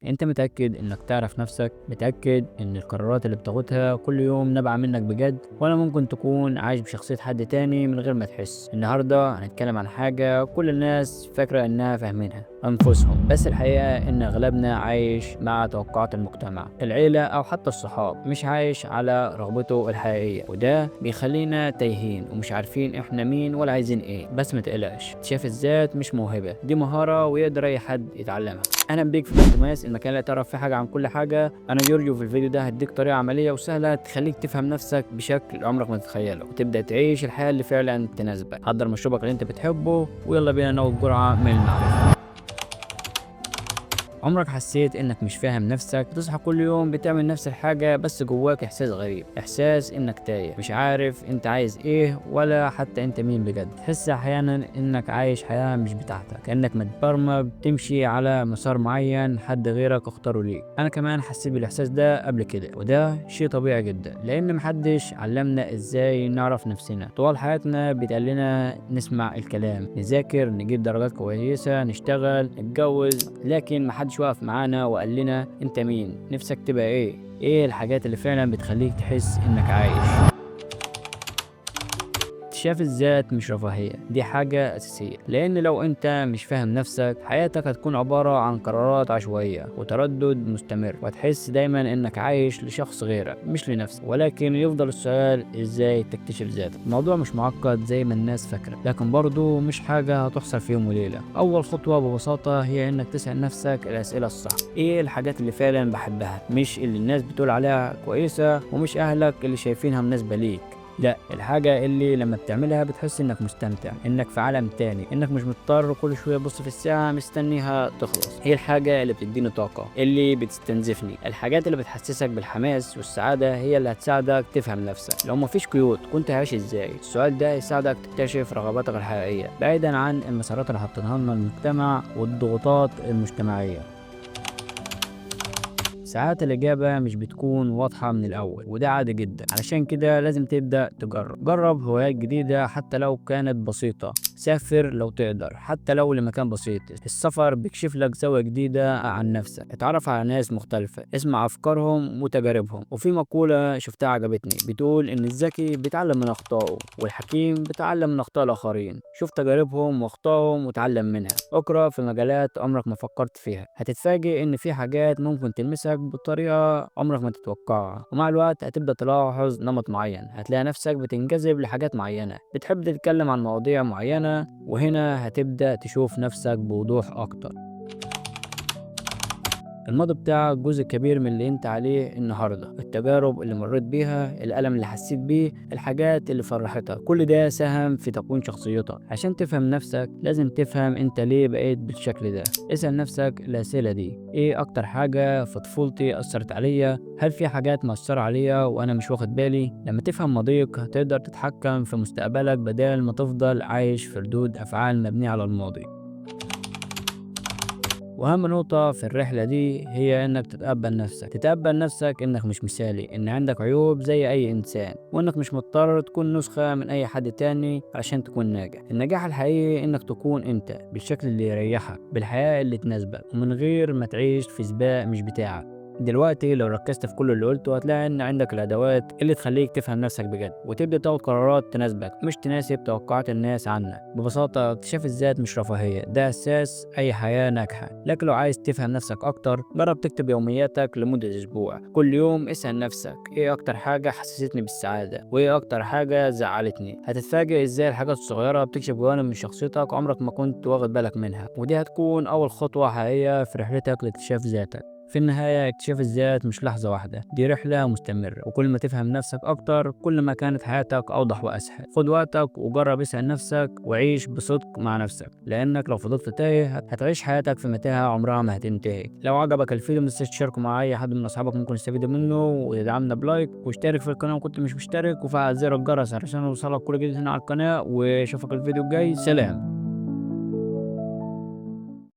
انت متأكد انك تعرف نفسك؟ متأكد ان القرارات اللي بتاخدها كل يوم نابعة منك بجد، ولا ممكن تكون عايش بشخصية حد تاني من غير ما تحس؟ النهاردة هنتكلم عن حاجة كل الناس فاكرة انها فاهمينها، انفسهم، بس الحقيقة ان اغلبنا عايش مع توقعات المجتمع، العيلة او حتى الصحاب، مش عايش على رغبته الحقيقية، وده بيخلينا تايهين ومش عارفين احنا مين ولا عايزين ايه. بس متقلقش، اكتشاف الذات مش موهبة، دي مهارة ويقدر اي حد يتعلمها. اهلا بيك في بودكاست المكان اللي تعرف فيه حاجة عن كل حاجة. انا جورجيو، في الفيديو ده هديك طريقة عملية وسهلة تخليك تفهم نفسك بشكل عمرك ما تتخيله، وتبدأ تعيش الحياة اللي فعلا تناسبك. حضر مشروبك اللي انت بتحبه ويلا بينا ناخد جرعة من المعرفة. عمرك حسيت انك مش فاهم نفسك؟ بتصحى كل يوم بتعمل نفس الحاجة بس جواك احساس غريب، احساس انك تايه، مش عارف انت عايز ايه ولا حتى انت مين بجد. تحس احيانا انك عايش حياة مش بتاعتك، كأنك متبرمج تمشي على مسار معين حد غيرك اختاره ليك. انا كمان حسيت بالاحساس ده قبل كده، وده شيء طبيعي جدا لان محدش علمنا ازاي نعرف نفسنا. طوال حياتنا بيتقال لنا نسمع الكلام، نذاكر، نجيب درجات كويسة، نشتغل، نتجوز، لكن محدش وقف معانا وقال لنا انت مين، نفسك تبقى ايه الحاجات اللي فعلا بتخليك تحس انك عايش. اكتشاف الذات مش رفاهية، دي حاجة أساسية، لأن لو أنت مش فاهم نفسك حياتك هتكون عبارة عن قرارات عشوائية وتردد مستمر، وهتحس دايما إنك عايش لشخص غيرك مش لنفسك. ولكن يفضل السؤال، إزاي تكتشف ذاتك؟ الموضوع مش معقد زي ما الناس فاكرة، لكن برضه مش حاجة هتحصل في يوم وليلة. أول خطوة ببساطة هي إنك تسأل نفسك الأسئلة الصح. إيه الحاجات اللي فعلا بحبها، مش اللي الناس بتقول عليها كويسة، ومش أهلك اللي شايفينها مناسبة ليك، لا، الحاجة اللي لما بتعملها بتحس انك مستمتع، انك في عالم تاني، انك مش مضطر كل شوية تبص في الساعة مستنيها تخلص. هي الحاجة اللي بتديني طاقة، اللي بتستنزفني. الحاجات اللي بتحسسك بالحماس والسعادة هي اللي هتساعدك تفهم نفسك. لو مفيش قيود كنت عايش ازاي؟ السؤال ده يساعدك تكتشف رغباتك الحقيقية بعيدا عن المسارات اللي حاطينها لنا المجتمع والضغوطات المجتمعية. ساعات الإجابة مش بتكون واضحة من الأول، وده عادي جدا، علشان كده لازم تبدأ جرب هوايات جديدة حتى لو كانت بسيطة، سافر لو تقدر حتى لو لمكان بسيط. السفر بيكشف لك زاوية جديدة عن نفسك، اتعرف على ناس مختلفة، اسمع أفكارهم وتجاربهم. وفي مقولة شفتها عجبتني بتقول إن الذكي بيتعلم من أخطائه والحكيم بيتعلم من أخطاء الآخرين. شوف تجاربهم وأخطائهم وتعلم منها، اقرأ في مجالات عمرك ما فكرت فيها، هتتفاجئ إن في حاجات ممكن تلمسك بطريقة عمرك ما تتوقعها. ومع الوقت هتبدأ تلاحظ نمط معين، هتلاقي نفسك بتنجذب لحاجات معينة، بتحب تتكلم عن مواضيع معينة، وهنا هتبدأ تشوف نفسك بوضوح أكتر. الماضي بتاعك جزء كبير من اللي انت عليه النهارده، التجارب اللي مريت بيها، الألم اللي حسيت بيه، الحاجات اللي فرحتك، كل ده ساهم في تكوين شخصيتك. عشان تفهم نفسك لازم تفهم انت ليه بقيت بالشكل ده. اسأل نفسك الأسئلة دي، ايه اكتر حاجة في طفولتي أثرت عليا؟ هل في حاجات مأثرة عليا وانا مش واخد بالي؟ لما تفهم ماضيك هتقدر تتحكم في مستقبلك بدل ما تفضل عايش في ردود أفعال مبنية على الماضي. واهم نقطة في الرحلة دي هي انك تتقبل نفسك انك مش مثالي، ان عندك عيوب زي اي انسان، وانك مش مضطر تكون نسخة من اي حد تاني عشان تكون ناجح. النجاح الحقيقي انك تكون انت بالشكل اللي يريحك، بالحياة اللي تناسبك، ومن غير ما تعيش في سباق مش بتاعك. دلوقتي لو ركزت في كل اللي قلته هتلاقي ان عندك الادوات اللي تخليك تفهم نفسك بجد، وتبدا تاخد قرارات تناسبك مش تناسب توقعات الناس عنك. ببساطه اكتشاف الذات مش رفاهيه، ده اساس اي حياه ناجحه. لكن لو عايز تفهم نفسك اكتر جرب تكتب يومياتك لمده اسبوع. كل يوم اسال نفسك، ايه اكتر حاجه حسستني بالسعاده، وايه اكتر حاجه زعلتني. هتتفاجئ ازاي الحاجات الصغيره بتكشف جوانب من شخصيتك عمرك ما كنت واخد بالك منها، ودي هتكون اول خطوه حقيقيه في رحلتك لاكتشاف ذاتك. في النهاية اكتشاف الذات مش لحظة واحدة، دي رحلة مستمرة، وكل ما تفهم نفسك أكتر كل ما كانت حياتك أوضح وأسهل. خد وقتك وجرب اسأل نفسك وعيش بصدق مع نفسك، لأنك لو فضلت تايه هتعيش حياتك في متاهة عمرها ما هتنتهي. لو عجبك الفيديو متنساش تشاركه مع أي حد من أصحابك ممكن يستفيدوا منه، وتدعمنا بلايك واشترك في القناة وكنت مش مشترك، وفعل زر الجرس علشان يوصلك كل جديد هنا على القناة. واشوفك الفيديو الجاي، سلام.